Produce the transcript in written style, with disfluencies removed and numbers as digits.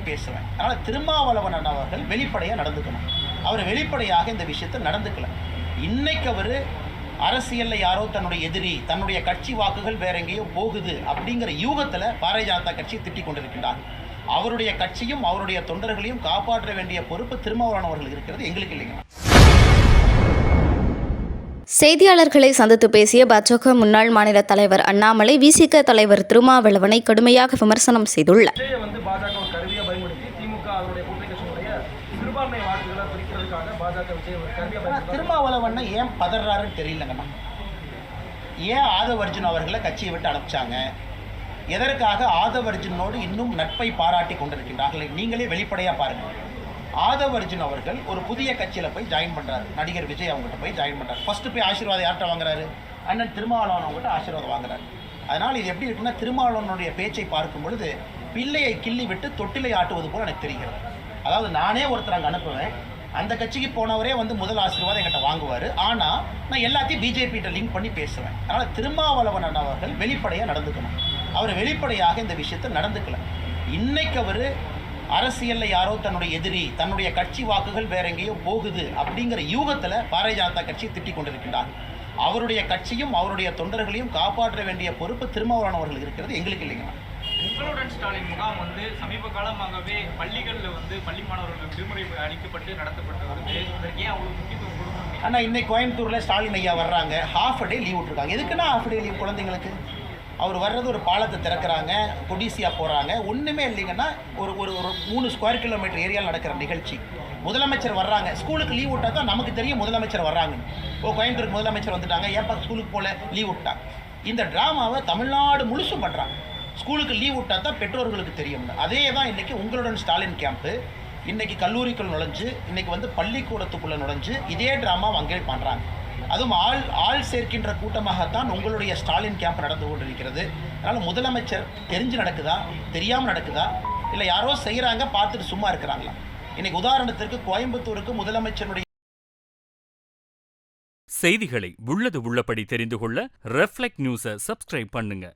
பேசுவேன். அதனால் திருமாவளவன் அவர்கள் வெளிப்படையாக நடந்துக்கணும். அவர் வெளிப்படையாக இந்த விஷயத்தை நடந்துக்கல. இன்னைக்கு அவர் அரசியலில் யாரோ தன்னுடைய எதிரி, தன்னுடைய கட்சி வாக்குகள் வேற எங்கேயோ போகுது அப்படிங்கிற யூகத்தில் பாரதிய ஜனதா கட்சியை திட்டிக் கொண்டிருக்கின்றார். அவருடைய கட்சியும் அவருடைய தொண்டர்களையும் காப்பாற்ற வேண்டிய பொறுப்பு திருமாவளவன் அவர்கள் இருக்கிறது, எங்களுக்கு இல்லைங்க. செய்தியாளர்களை சந்தித்து பேசிய பாஜக முன்னாள் மாநில தலைவர் அண்ணாமலை விசிக தலைவர் திருமாவளவனை கடுமையாக விமர்சனம் செய்துள்ளார். திருமாவளவன் ஏன் பதறாருன்னு தெரியலங்கண்ணா. ஏன் ஆதவர்ஜுன் அவர்களை கட்சியை விட்டு அனுப்பிச்சாங்க? எதற்காக ஆதவர்ஜுனோடு இன்னும் நட்பை பாராட்டி கொண்டிருக்கின்றார்கள்? நீங்களே வெளிப்படையாக பாருங்கள். ஆதவர்ஜுன் அவர்கள் ஒரு புதிய கட்சியில் போய் ஜாயின் பண்ணுறாரு. நடிகர் விஜய் அவங்ககிட்ட போய் ஜாயின் பண்ணுறாரு. ஃபஸ்ட்டு போய் ஆசீர்வாதம் யார்கிட்ட வாங்குறாரு? அண்ணன் திருமாவளவன் அவங்ககிட்ட ஆசீர்வாதம் வாங்குறாரு. அதனால் இது எப்படி இருக்குன்னா, திருமாவளவனுடைய பேச்சை பார்க்கும் பொழுது பிள்ளையை கிள்ளி விட்டு தொட்டிலை ஆட்டுவது போல் எனக்கு தெரிகிறது. அதாவது நானே ஒருத்தர் அங்கே அனுப்புவேன், அந்த கட்சிக்கு போனவரே முதல் ஆசீர்வாதம் என்கிட்ட வாங்குவார். ஆனால் நான் எல்லாத்தையும் பிஜேபிகிட்ட லிங்க் பண்ணி பேசுவேன். அதனால் திருமாவளவன் அவர்கள் வெளிப்படையாக நடந்துக்கணும். அவர் வெளிப்படையாக இந்த விஷயத்தை நடந்துக்கல. இன்னைக்கு அவர் அரசியலில் யாரோ தன்னுடைய எதிரி, தன்னுடைய கட்சி வாக்குகள் வேற எங்கேயோ போகுது அப்படிங்கிற யூகத்தில் பாரதிய ஜனதா கட்சியை திட்டிக் கொண்டிருக்கின்றார். அவருடைய கட்சியும் அவருடைய தொண்டர்களையும் காப்பாற்ற வேண்டிய பொறுப்பு திருமாவளவன் அவர்கள் இருக்கிறது, எங்களுக்கு இல்லைங்க. உங்களுடன் ஸ்டாலின் முகாம் சமீப காலமாகவே பள்ளிகளில் பள்ளி மாணவர்களுக்கு விடுமுறை அளிக்கப்பட்டு நடத்தப்பட்டு வருது. அதற்கு ஏன் அவ்வளோ முக்கியத்துவம் கொடுக்கணும்? ஆனால் இன்னைக்கு கோயம்புத்தூரில் ஸ்டாலின் ஐயா வர்றாங்க, ஹாஃப் டே லீவ் விட்டுருக்காங்க. எதுக்குன்னா ஹாஃப் டே லீவ் குழந்தைங்களுக்கு? அவர் வர்றது ஒரு பாலத்தை திறக்கிறாங்க, கொடிசியாக போகிறாங்க, ஒன்றுமே இல்லைங்கன்னா ஒரு ஒரு ஒரு 3 ஸ்கொயர் கிலோமீட்டர் ஏரியாவில் நடக்கிற நிகழ்ச்சி. முதலமைச்சர் வர்றாங்க, ஸ்கூலுக்கு லீவ் விட்டால் தான் நமக்கு தெரியும் முதலமைச்சர் வர்றாங்கன்னு. கோயம்புத்தூருக்கு முதலமைச்சர் வந்துட்டாங்க, ஏன்ப்பா ஸ்கூலுக்கு போல லீவ் விட்டாங்க. இந்த ட்ராமாவை தமிழ்நாடு முழுசும் பண்ணுறாங்க. ஸ்கூலுக்கு லீவ் விட்டால் தான் பெற்றோர்களுக்கு தெரியும். அதே தான் இன்றைக்கி உங்களுடன் ஸ்டாலின் கேம்ப்பு. இன்றைக்கி கல்லூரிக்குள் நுழைஞ்சு, இன்றைக்கி பள்ளிக்கூடத்துக்குள்ளே நுழைஞ்சு இதே ட்ராமா அங்கே பண்ணுறாங்க. அதுவும் ஆள் சேர்க்கின்ற கூட்டமாகத்தான் உங்களுடைய ஸ்டாலின் கேம்ப் நடந்து கொண்டிருக்கிறது. அதனால் முதலமைச்சர் தெரிஞ்சு நடக்குதா, தெரியாமல் நடக்குதா, இல்லை யாரோ செய்கிறாங்க பார்த்துட்டு சும்மா இருக்கிறாங்களா? இன்னைக்கு உதாரணத்திற்கு கோயம்புத்தூருக்கு முதலமைச்சருடைய செய்திகளை உள்ளது உள்ளபடி தெரிந்து கொள்ள ரெஃப்ளெக்ட் நியூஸை சப்ஸ்கிரைப் பண்ணுங்க.